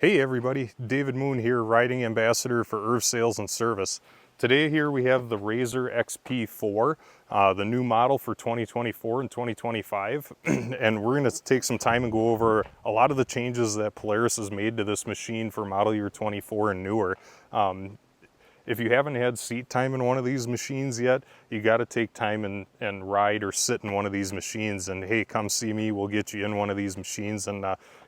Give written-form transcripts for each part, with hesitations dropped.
Hey everybody, David Moon here, riding ambassador for RzR Sales and Service. Today here we have the RzR XP4, the new model for 2024 and 2025. And we're going to take some time and go over a lot of the changes that Polaris has made to this machine for model year 24 and newer. If you haven't had seat time in one of these machines yet, you got to take time and ride or sit in one of these machines. And hey, come see me, we'll get you in one of these machines and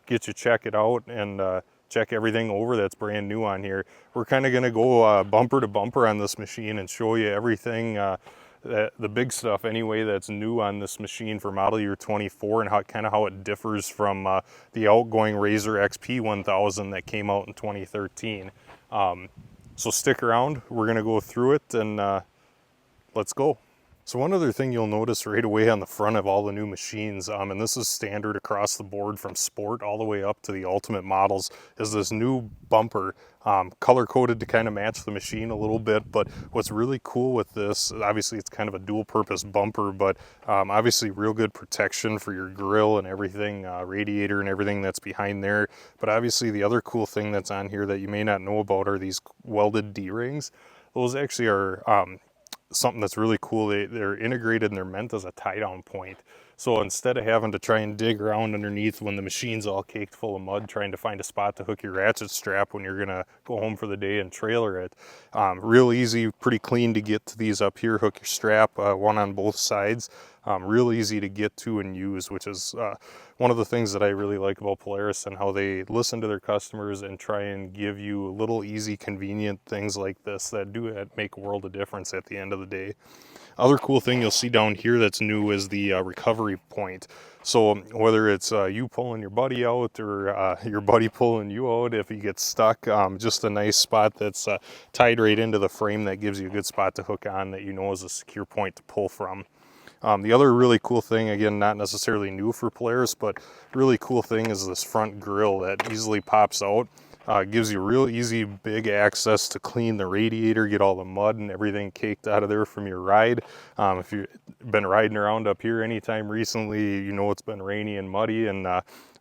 get you check it out and check everything over that's brand new on here. We're kind of going to go bumper to bumper on this machine and show you everything, the big stuff anyway, that's new on this machine for model year 24 and how it differs from the outgoing RzR XP 1000 that came out in 2013. So stick around, we're going to go through it and let's go. So one other thing you'll notice right away on the front of all the new machines, and this is standard across the board from Sport all the way up to the Ultimate models, is this new bumper, color-coded to kind of match the machine a little bit. But what's really cool with this, obviously it's kind of a dual-purpose bumper, but obviously real good protection for your grill and everything, radiator and everything that's behind there. But obviously the other cool thing that's on here that you may not know about are these welded D-rings. Those actually are something that's really cool. They're integrated and they're meant as a tie down point. So instead of having to try and dig around underneath when the machine's all caked full of mud trying to find a spot to hook your ratchet strap when you're gonna go home for the day and trailer it, real easy, pretty clean to get to these up here. Hook your strap, one on both sides. Real easy to get to and use, which is one of the things that I really like about Polaris and how they listen to their customers and try and give you little easy convenient things like this that make a world of difference at the end of the day. Other cool thing you'll see down here that's new is the recovery point. So whether it's you pulling your buddy out or your buddy pulling you out if you get stuck, just a nice spot that's tied right into the frame that gives you a good spot to hook on that you know is a secure point to pull from. The other really cool thing, again, not necessarily new for Polaris, but really cool thing is this front grille that easily pops out. Gives you real easy, big access to clean the radiator, get all the mud and everything caked out of there from your ride. If you've been riding around up here anytime recently, you know it's been rainy and muddy, and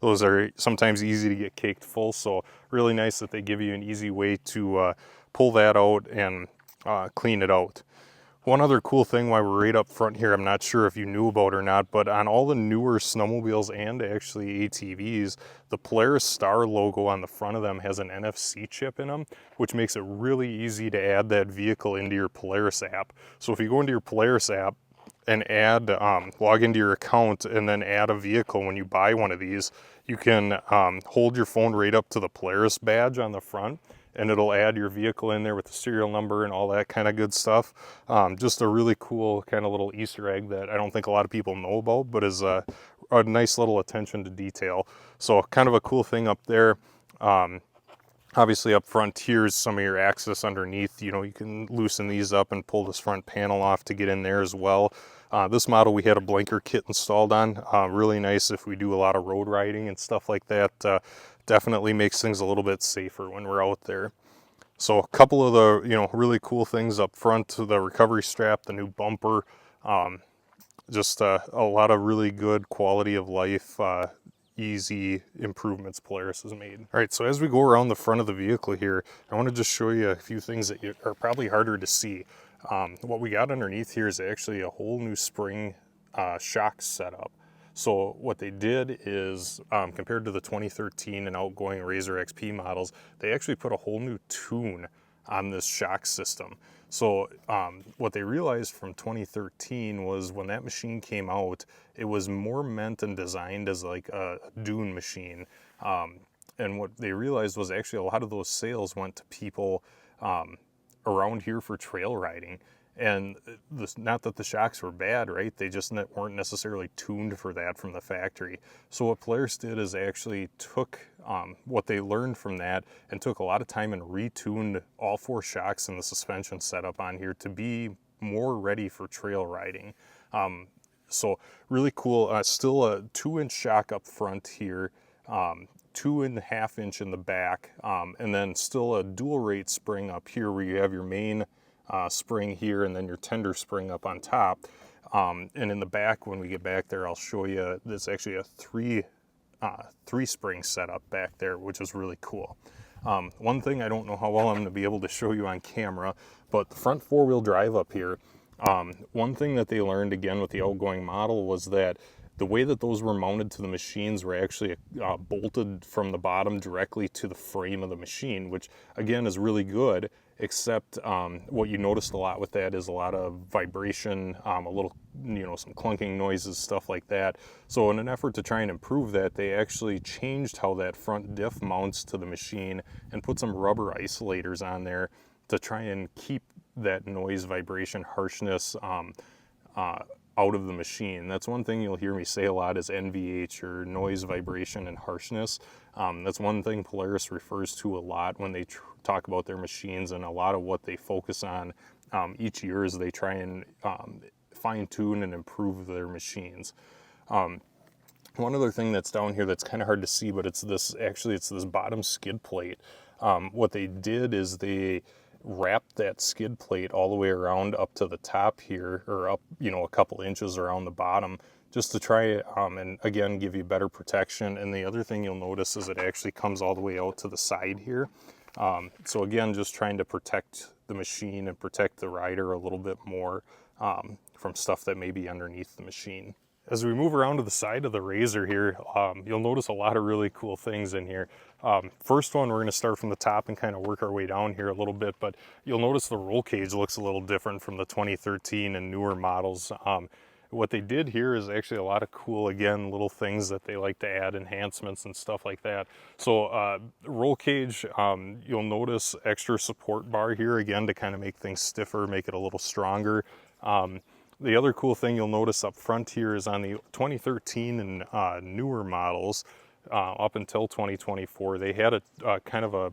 those are sometimes easy to get caked full. So really nice that they give you an easy way to pull that out and clean it out. One other cool thing while we're right up front here, I'm not sure if you knew about or not, but on all the newer snowmobiles and actually ATVs, the Polaris Star logo on the front of them has an NFC chip in them, which makes it really easy to add that vehicle into your Polaris app. So if you go into your Polaris app and add, log into your account and then add a vehicle when you buy one of these, you can hold your phone right up to the Polaris badge on the front, and it'll add your vehicle in there with the serial number and all that kind of good stuff. Just a really cool kind of little Easter egg that I don't think a lot of people know about, but is a nice little attention to detail. So kind of a cool thing up there. Obviously up front, here's some of your access underneath. You know, you can loosen these up and pull this front panel off to get in there as well. This model we had a blanker kit installed on. Really nice if we do a lot of road riding and stuff like that. Definitely makes things a little bit safer when we're out there. So a couple of the really cool things up front, the recovery strap, the new bumper, just a lot of really good quality of life, easy improvements Polaris has made. All right, so as we go around the front of the vehicle here, I want to just show you a few things that are probably harder to see. What we got underneath here is actually a whole new spring shock setup. So what they did is, compared to the 2013 and outgoing RzR XP models, they actually put a whole new tune on this shock system. So what they realized from 2013 was when that machine came out, it was more meant and designed as like a dune machine. And what they realized was actually a lot of those sales went to people around here for trail riding. And not that the shocks were bad, right? They just weren't necessarily tuned for that from the factory. So what Polaris did is actually took what they learned from that and took a lot of time and retuned all four shocks and the suspension setup on here to be more ready for trail riding. So really cool. Still a 2-inch shock up front here, 2.5 inch in the back, and then still a dual rate spring up here where you have your main spring here and then your tender spring up on top. And in the back, when we get back there, I'll show you, there's actually a 3 3-spring setup back there, which is really cool. One thing I don't know how well I'm going to be able to show you on camera, but the front 4-wheel drive up here, one thing that they learned again with the outgoing model was that the way that those were mounted to the machines were actually bolted from the bottom directly to the frame of the machine, which again is really good, except what you noticed a lot with that is a lot of vibration, a little, some clunking noises, stuff like that. So in an effort to try and improve that, they actually changed how that front diff mounts to the machine and put some rubber isolators on there to try and keep that noise, vibration, harshness out of the machine. That's one thing you'll hear me say a lot is NVH, or noise, vibration, and harshness. That's one thing Polaris refers to a lot when they talk about their machines, and a lot of what they focus on each year is they try and fine tune and improve their machines. One other thing that's down here that's kind of hard to see, but it's this bottom skid plate. What they did is they wrapped that skid plate all the way around up to the top here, or up, a couple inches around the bottom, just to try and again give you better protection. And the other thing you'll notice is it actually comes all the way out to the side here. So again, just trying to protect the machine and protect the rider a little bit more from stuff that may be underneath the machine. As we move around to the side of the RzR here, you'll notice a lot of really cool things in here. First one, we're going to start from the top and kind of work our way down here a little bit, but you'll notice the roll cage looks a little different from the 2013 and newer models. What they did here is actually a lot of cool, again, little things that they like to add, enhancements and stuff like that. So roll cage, you'll notice extra support bar here, again, to kind of make things stiffer, make it a little stronger. The other cool thing you'll notice up front here is on the 2013 and newer models, up until 2024, they had a kind of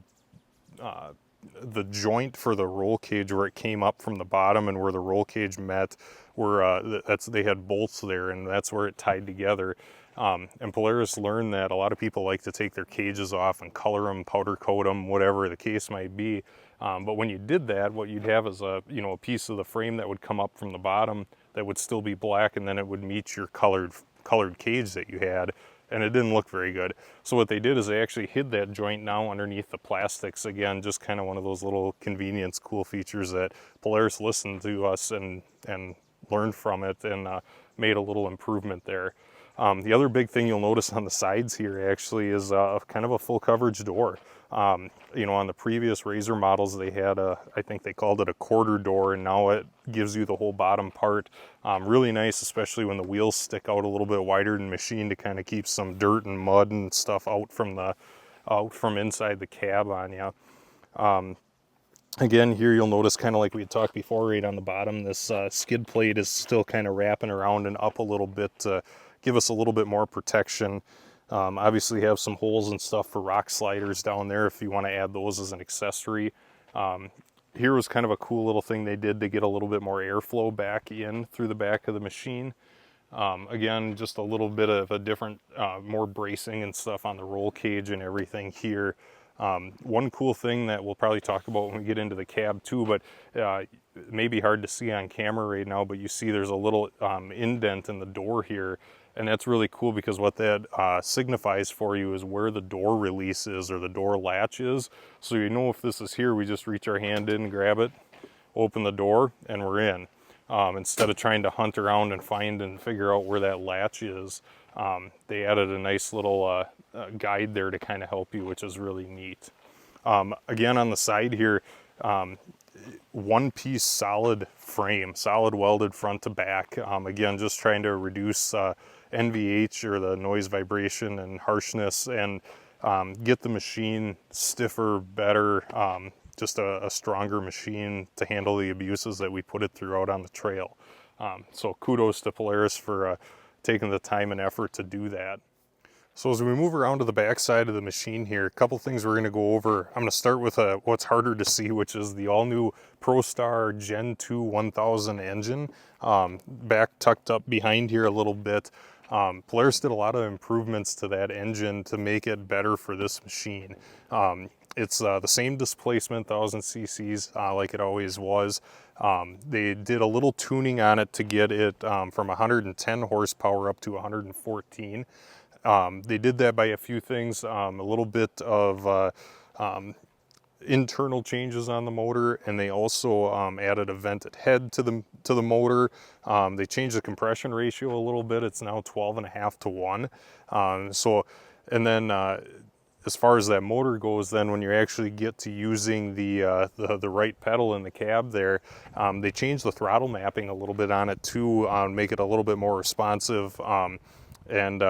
the joint for the roll cage where it came up from the bottom and where the roll cage met, where they had bolts there, and that's where it tied together. And Polaris learned that a lot of people like to take their cages off and color them, powder coat them, whatever the case might be. But when you did that, what you'd have is a piece of the frame that would come up from the bottom that would still be black, and then it would meet your colored cage that you had, and it didn't look very good. So what they did is they actually hid that joint now underneath the plastics. Again, just kind of one of those little convenience, cool features that Polaris listened to us and learned from it and made a little improvement there. The other big thing you'll notice on the sides here actually is kind of a full coverage door. On the previous RzR models, they had I think they called it a quarter door, and now it gives you the whole bottom part. Really nice, especially when the wheels stick out a little bit wider than machine to kind of keep some dirt and mud and stuff out from inside the cab on you. Again, here you'll notice, kind of like we had talked before, right on the bottom, this skid plate is still kind of wrapping around and up a little bit to give us a little bit more protection. Obviously have some holes and stuff for rock sliders down there if you want to add those as an accessory. Here was kind of a cool little thing they did to get a little bit more airflow back in through the back of the machine. Again, just a little bit of a different, more bracing and stuff on the roll cage and everything here. One cool thing that we'll probably talk about when we get into the cab too, but it may be hard to see on camera right now, but you see there's a little indent in the door here. And that's really cool because what that signifies for you is where the door release is, or the door latch is. So if this is here, we just reach our hand in, grab it, open the door, and we're in. Instead of trying to hunt around and find and figure out where that latch is, they added a nice little guide there to kind of help you, which is really neat. Again, on the side here, one piece solid frame, solid welded front to back. Again, just trying to reduce NVH, or the noise, vibration, and harshness, and get the machine stiffer, better, just a stronger machine to handle the abuses that we put it through out on the trail. So kudos to Polaris for taking the time and effort to do that. So as we move around to the back side of the machine here, a couple things we're going to go over. I'm going to start with what's harder to see, which is the all-new ProStar Gen 2 1000 engine. Back tucked up behind here a little bit. Polaris did a lot of improvements to that engine to make it better for this machine. It's the same displacement, 1000 cc's, like it always was. They did a little tuning on it to get it from 110 horsepower up to 114. They did that by a few things, a little bit of internal changes on the motor, and they also added a vented head to the motor. They changed the compression ratio a little bit. It's now 12.5 to 1. And then as far as that motor goes, then when you actually get to using the right pedal in the cab there, they changed the throttle mapping a little bit on it too, make it a little bit more responsive, and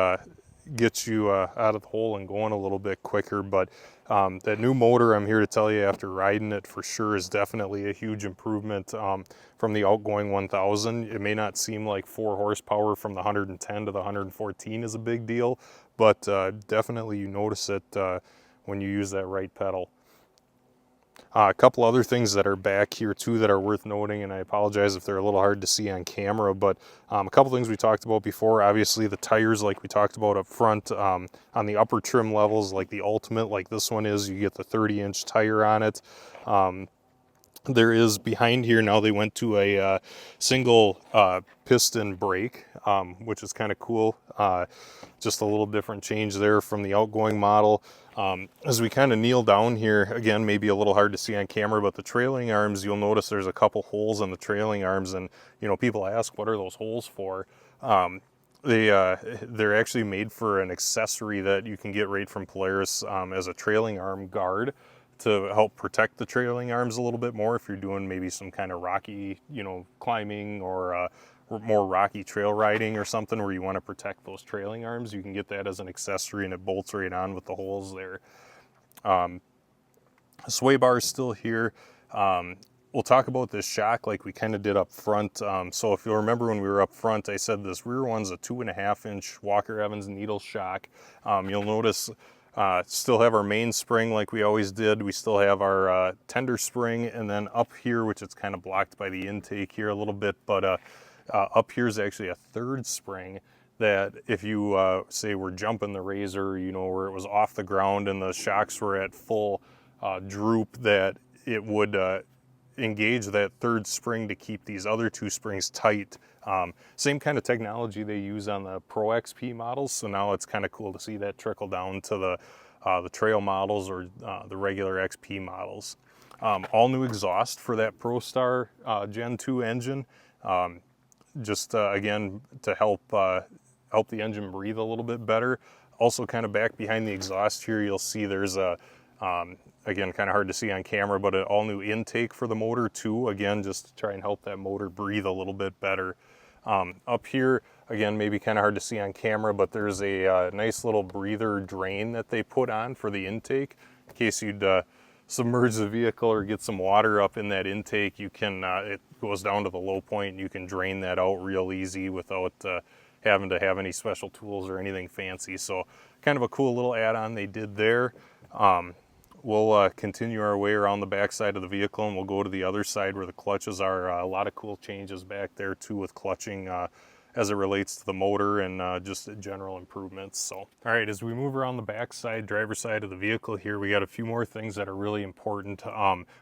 get you out of the hole and going a little bit quicker. But that new motor, I'm here to tell you after riding it for sure, is definitely a huge improvement from the outgoing 1000. It may not seem like 4 horsepower from the 110 to the 114 is a big deal, but definitely you notice it when you use that right pedal. A couple other things that are back here too that are worth noting, and I apologize if they're a little hard to see on camera, but a couple things we talked about before. Obviously the tires, like we talked about up front, on the upper trim levels, like the Ultimate, like this one is, you get the 30-inch tire on it. There is behind here now, they went to a single piston brake, which is kind of cool. Just a little different change there from the outgoing model. As we kind of kneel down here, again, maybe a little hard to see on camera, but the trailing arms, you'll notice there's a couple holes in the trailing arms, and people ask, what are those holes for? They're actually made for an accessory that you can get right from Polaris as a trailing arm guard to help protect the trailing arms a little bit more if you're doing maybe some kind of rocky, climbing or more rocky trail riding or something where you want to protect those trailing arms. You can get that as an accessory, and it bolts right on with the holes there. Sway bar is still here. We'll talk about this shock like we kind of did up front. So if you'll remember when we were up front, I said this rear one's a 2.5-inch Walker Evans needle shock. You'll notice still have our main spring like we always did. We still have our tender spring, and then up here, which it's kind of blocked by the intake here a little bit, but up here is actually a third spring that if you say we're jumping the RzR, where it was off the ground and the shocks were at full droop, that it would engage that third spring to keep these other 2 springs tight. Same kind of technology they use on the Pro XP models, so now it's kind of cool to see that trickle down to the trail models or the regular XP models. All new exhaust for that ProStar Gen 2 engine, just again to help the engine breathe a little bit better. Also kind of back behind the exhaust here, you'll see there's a again, kind of hard to see on camera, but an all new intake for the motor too, again, just to try and help that motor breathe a little bit better. Up here, again, maybe kind of hard to see on camera, but there's a nice little breather drain that they put on for the intake. In case you'd submerge the vehicle or get some water up in that intake, you can, it goes down to the low point, and you can drain that out real easy without having to have any special tools or anything fancy. So kind of a cool little add-on they did there. We'll continue our way around the back side of the vehicle, and we'll go to the other side where the clutches are. A lot of cool changes back there too with clutching as it relates to the motor and just general improvements. So, all right, as we move around the back side, driver's side of the vehicle here, we got a few more things that are really important.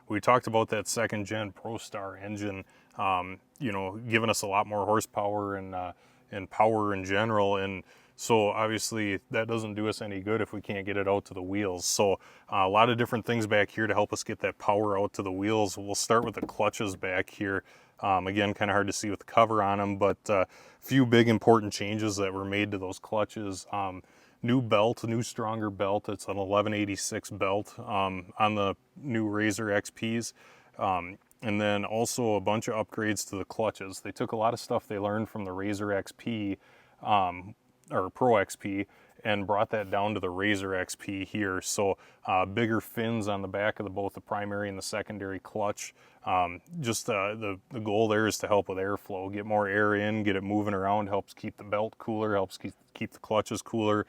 We talked about that 2nd gen ProStar engine, giving us a lot more horsepower and power in general, and so obviously that doesn't do us any good if we can't get it out to the wheels. So a lot of different things back here to help us get that power out to the wheels. We'll start with the clutches back here. Again, kind of hard to see with the cover on them, but a few big important changes that were made to those clutches. New belt, new stronger belt. It's an 1186 belt on the new RzR XPs. And then also a bunch of upgrades to the clutches. They took a lot of stuff they learned from the RzR XP or Pro XP and brought that down to the RzR XP here. So bigger fins on the back of both the primary and the secondary clutch. The goal there is to help with airflow, get more air in, get it moving around, helps keep the belt cooler, helps keep the clutches cooler,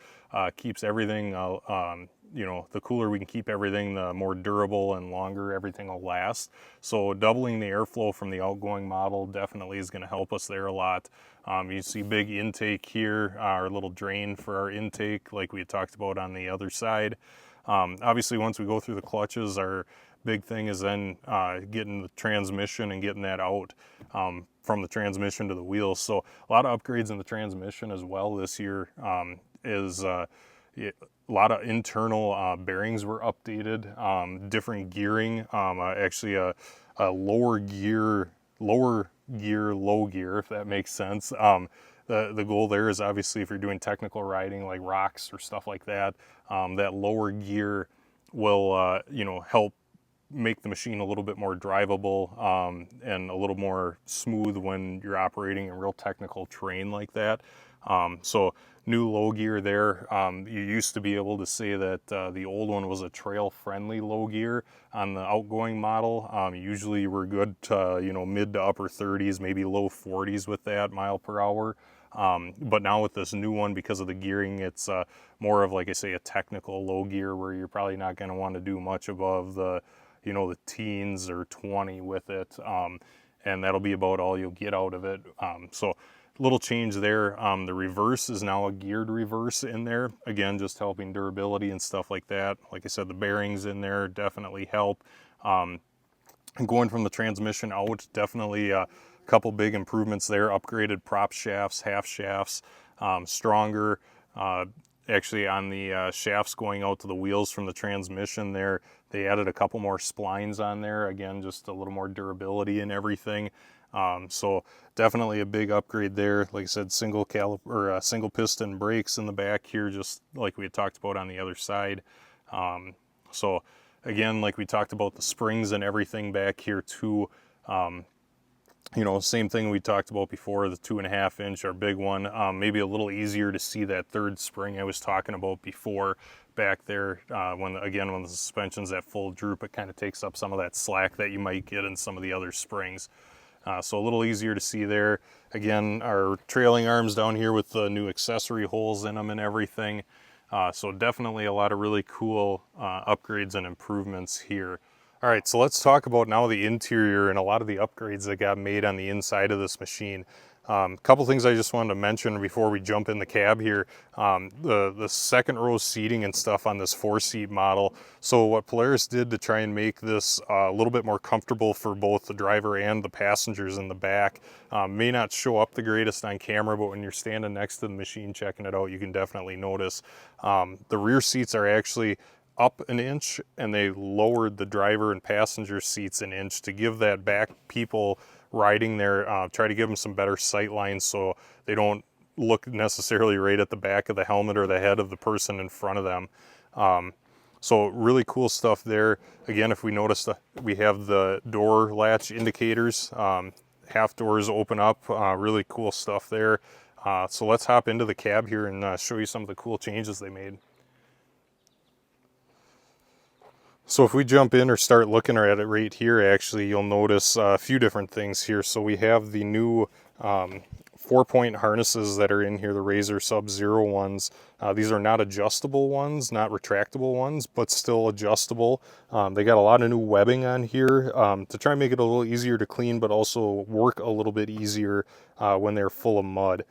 keeps everything, the cooler we can keep everything, the more durable and longer everything will last. So doubling the airflow from the outgoing model definitely is going to help us there a lot. You see big intake here, our little drain for our intake like we had talked about on the other side. Obviously once we go through the clutches, our big thing is then getting the transmission and getting that out from the transmission to the wheels. So a lot of upgrades in the transmission as well this year. is a lot of internal bearings were updated, different gearing, actually a low gear, low gear, if that makes sense. The goal there is obviously if you're doing technical riding like rocks or stuff like that, that lower gear will, you know, help make the machine a little bit more drivable and a little more smooth when you're operating in real technical terrain like that. So new low gear there. You used to be able to say that the old one was a trail friendly low gear on the outgoing model. Usually we're good to, you know, mid to upper 30s, maybe low 40s with that mile per hour. But now with this new one, because of the gearing, it's more of, like I say, a technical low gear where you're probably not going to want to do much above the, you know, the teens or 20 with it. And that'll be about all you'll get out of it. So little change there. The reverse is now a geared reverse in there. Again, just helping durability and stuff like that. Like I said, the bearings in there definitely help. Going from the transmission out, definitely a couple big improvements there. Upgraded prop shafts, half shafts, stronger. Actually on the shafts going out to the wheels from the transmission there, they added a couple more splines on there. Again, just a little more durability and everything. So definitely a big upgrade there. Like I said, single piston brakes in the back here, just like we had talked about on the other side. So again, like we talked about the springs and everything back here too. You know, same thing we talked about before, the 2.5 inch, our big one. Maybe a little easier to see that third spring I was talking about before back there. When the suspension's at full droop, it kind of takes up some of that slack that you might get in some of the other springs. So a little easier to see there. Again, our trailing arms down here with the new accessory holes in them and everything. So definitely a lot of really cool upgrades and improvements here. All right, so let's talk about now the interior and a lot of the upgrades that got made on the inside of this machine. A couple things I just wanted to mention before we jump in the cab here. The second row seating and stuff on this 4-seat model. So what Polaris did to try and make this a little bit more comfortable for both the driver and the passengers in the back. May not show up the greatest on camera, but when you're standing next to the machine checking it out, you can definitely notice. The rear seats are actually up an inch, and they lowered the driver and passenger seats an inch to give that back people riding there, try to give them some better sight lines so they don't look necessarily right at the back of the helmet or the head of the person in front of them. So really cool stuff there. Again, if we notice, we have the door latch indicators, half doors open up, really cool stuff there. So let's hop into the cab here and show you some of the cool changes they made. So if we jump in or start looking at it right here, actually, you'll notice a few different things here. So we have the new 4-point harnesses that are in here, the RzR Sub-Zero ones. These are not adjustable ones, not retractable ones, but still adjustable. They got a lot of new webbing on here to try and make it a little easier to clean, but also work a little bit easier when they're full of mud.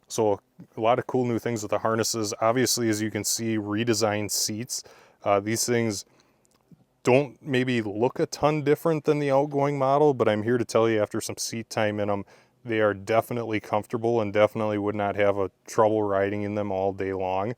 So a lot of cool new things with the harnesses. Obviously, as you can see, redesigned seats. These things don't maybe look a ton different than the outgoing model, but I'm here to tell you after some seat time in them, they are definitely comfortable and definitely would not have a trouble riding in them all day long.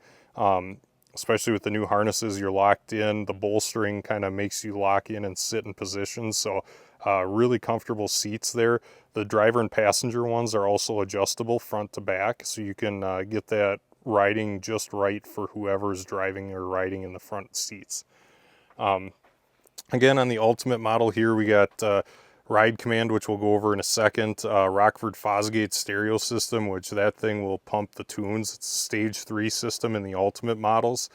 Especially with the new harnesses, you're locked in. The bolstering kind of makes you lock in and sit in position. So really comfortable seats there. The driver and passenger ones are also adjustable front to back, so you can get that riding just right for whoever's driving or riding in the front seats. Again, on the Ultimate model here, we got Ride Command, which we'll go over in a second, Rockford Fosgate stereo system, which that thing will pump the tunes. It's a stage 3 system in the Ultimate models.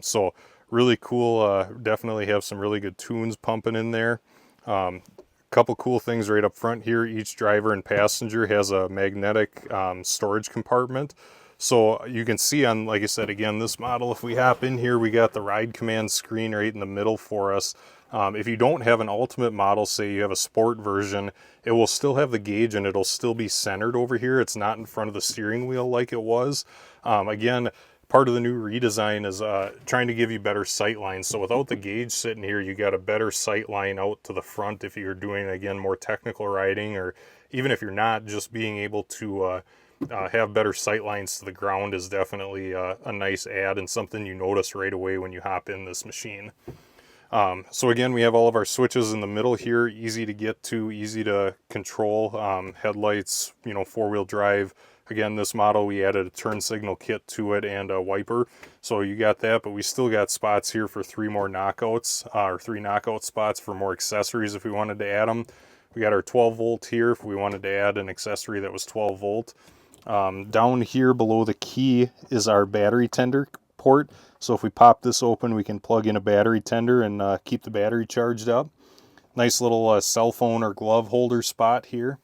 So really cool, definitely have some really good tunes pumping in there. Couple cool things right up front here. Each driver and passenger has a magnetic storage compartment. So you can see on, like I said, again, this model, if we hop in here, we got the Ride Command screen right in the middle for us. If you don't have an Ultimate model, say you have a Sport version, it will still have the gauge and it'll still be centered over here. It's not in front of the steering wheel like it was. Again, part of the new redesign is trying to give you better sight lines. So without the gauge sitting here, you got a better sight line out to the front if you're doing, again, more technical riding, or even if you're not, just being able to have better sight lines to the ground is definitely a nice add and something you notice right away when you hop in this machine. So again, we have all of our switches in the middle here, easy to get to, easy to control. Headlights, you know, 4-wheel drive. Again, this model, we added a turn signal kit to it and a wiper. So you got that, but we still got spots here for 3 more knockouts, or 3 knockout spots for more accessories if we wanted to add them. We got our 12 volt here if we wanted to add an accessory that was 12 volt. Down here below the key is our battery tender port. So if we pop this open, we can plug in a battery tender and keep the battery charged up. Nice little cell phone or glove holder spot here.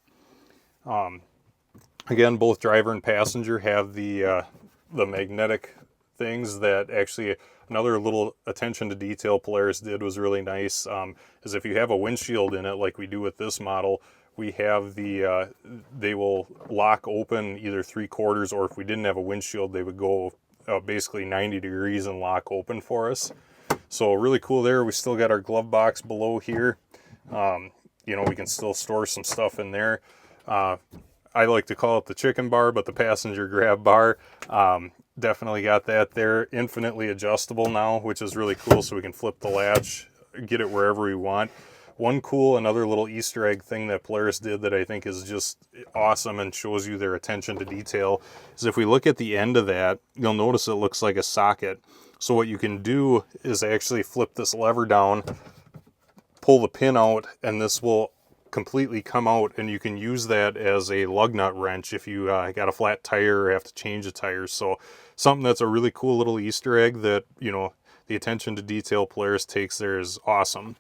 Again, both driver and passenger have the magnetic things that actually, another little attention to detail Polaris did was really nice, is if you have a windshield in it like we do with this model, we have the, they will lock open either 3/4, or if we didn't have a windshield, they would go basically 90 degrees and lock open for us. So really cool there. We still got our glove box below here. You know, we can still store some stuff in there. I like to call it the chicken bar, but the passenger grab bar. Definitely got that there. Infinitely adjustable now, which is really cool, so we can flip the latch, get it wherever we want. Another little Easter egg thing that Polaris did that I think is just awesome and shows you their attention to detail is if we look at the end of that, you'll notice it looks like a socket. So what you can do is actually flip this lever down, pull the pin out, and this will completely come out, and you can use that as a lug nut wrench if you got a flat tire or have to change the tires. So something that's a really cool little Easter egg that, you know, the attention to detail Polaris takes there is awesome.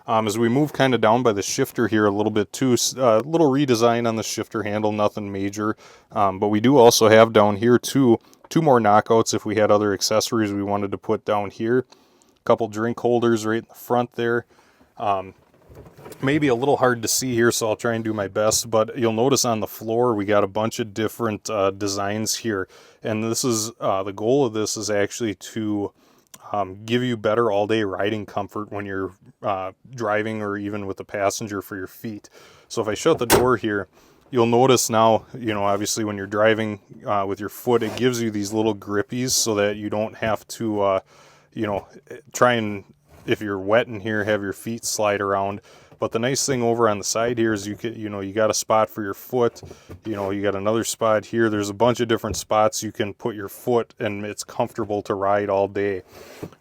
As we move kind of down by the shifter here a little bit too, little redesign on the shifter handle, nothing major. But we do also have down here two more knockouts if we had other accessories we wanted to put down here. A couple drink holders right in the front there. Maybe a little hard to see here, so I'll try and do my best, but you'll notice on the floor we got a bunch of different designs here, and this is the goal of this is actually to give you better all-day riding comfort when you're driving or even with a passenger for your feet. So if I shut the door here, you'll notice now, you know, obviously when you're driving with your foot, it gives you these little grippies so that you don't have to, you know, try and, if you're wet in here, have your feet slide around. But the nice thing over on the side here is you got a spot for your foot, you know, you got another spot here. There's a bunch of different spots you can put your foot, and it's comfortable to ride all day.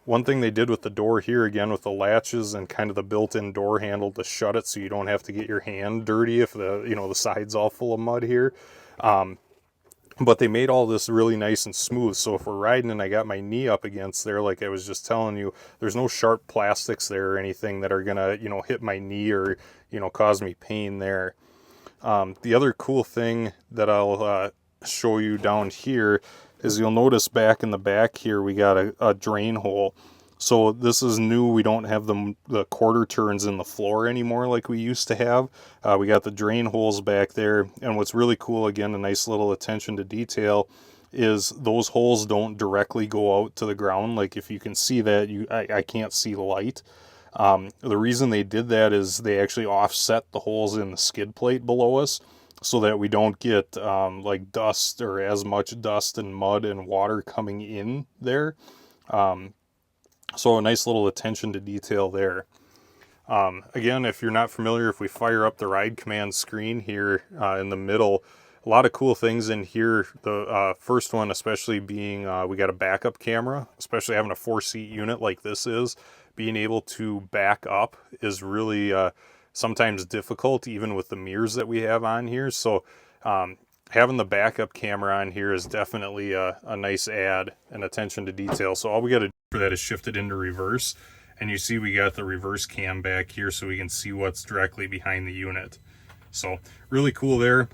One thing they did with the door here, again, with the latches and kind of the built-in door handle to shut it so you don't have to get your hand dirty if the, you know, the side's all full of mud here. But they made all this really nice and smooth. So if we're riding and I got my knee up against there, like I was just telling you, there's no sharp plastics there or anything that are gonna, you know, hit my knee or, you know, cause me pain there. The other cool thing that I'll show you down here is you'll notice back in the back here, we got a drain hole. So this is new. We don't have the quarter turns in the floor anymore like we used to have. We got the drain holes back there. And what's really cool, again, a nice little attention to detail, is those holes don't directly go out to the ground. Like if you can see that, I can't see light. The reason they did that is they actually offset the holes in the skid plate below us so that we don't get like dust or as much dust and mud and water coming in there. So a nice little attention to detail there. Again, if you're not familiar, if we fire up the ride command screen here in the middle, a lot of cool things in here. The first one especially being we got a backup camera, especially having a 4-seat unit like this is. Being able to back up is really sometimes difficult, even with the mirrors that we have on here. So having the backup camera on here is definitely a nice add and attention to detail. So all we got to do for that is shift it into reverse, and you see we got the reverse cam back here so we can see what's directly behind the unit. So really cool there.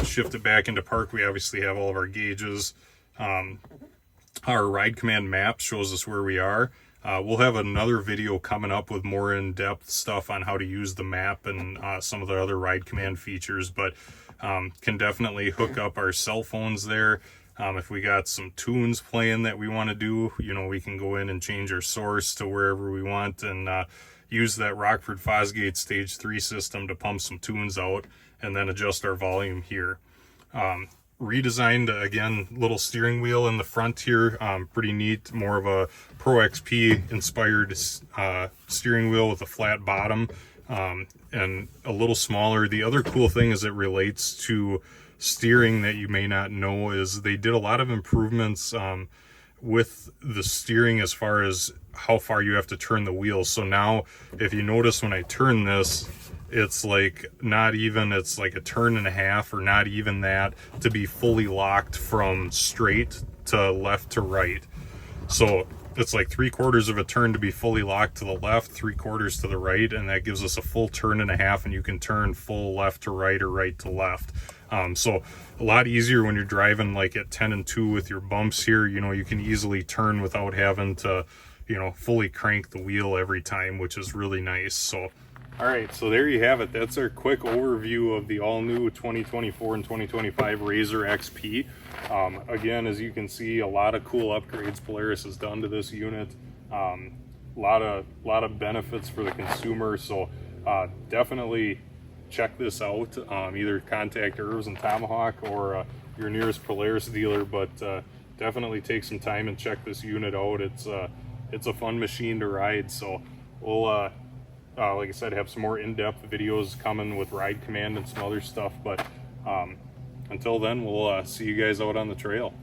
Shift it back into park. We obviously have all of our gauges. Our ride command map shows us where we are. We'll have another video coming up with more in-depth stuff on how to use the map and some of the other ride command features, but can definitely hook up our cell phones there. If we got some tunes playing that we want to do, you know, we can go in and change our source to wherever we want and use that Rockford Fosgate Stage 3 system to pump some tunes out and then adjust our volume here. redesigned, again, little steering wheel in the front here, pretty neat, more of a Pro XP inspired steering wheel with a flat bottom, and a little smaller. The other cool thing as it relates to steering that you may not know is they did a lot of improvements with the steering as far as how far you have to turn the wheels. So now if you notice when I turn this, it's like not even, it's like a turn and a half or not even that to be fully locked from straight to left to right. So it's like 3/4 of a turn to be fully locked to the left, 3/4 to the right, and that gives us a full turn and a half, and you can turn full left to right or right to left. So a lot easier when you're driving like at 10 and 2 with your bumps here. You know, you can easily turn without having to, you know, fully crank the wheel every time, which is really nice. So all right, so there you have it. That's our quick overview of the all-new 2024 and 2025 RzR XP. Again, as you can see, a lot of cool upgrades Polaris has done to this unit. A lot of benefits for the consumer. So definitely check this out. Either contact Irvs and Tomahawk or your nearest Polaris dealer, but definitely take some time and check this unit out. It's a fun machine to ride. So we'll like I said, have some more in-depth videos coming with ride command and some other stuff, but until then, we'll see you guys out on the trail.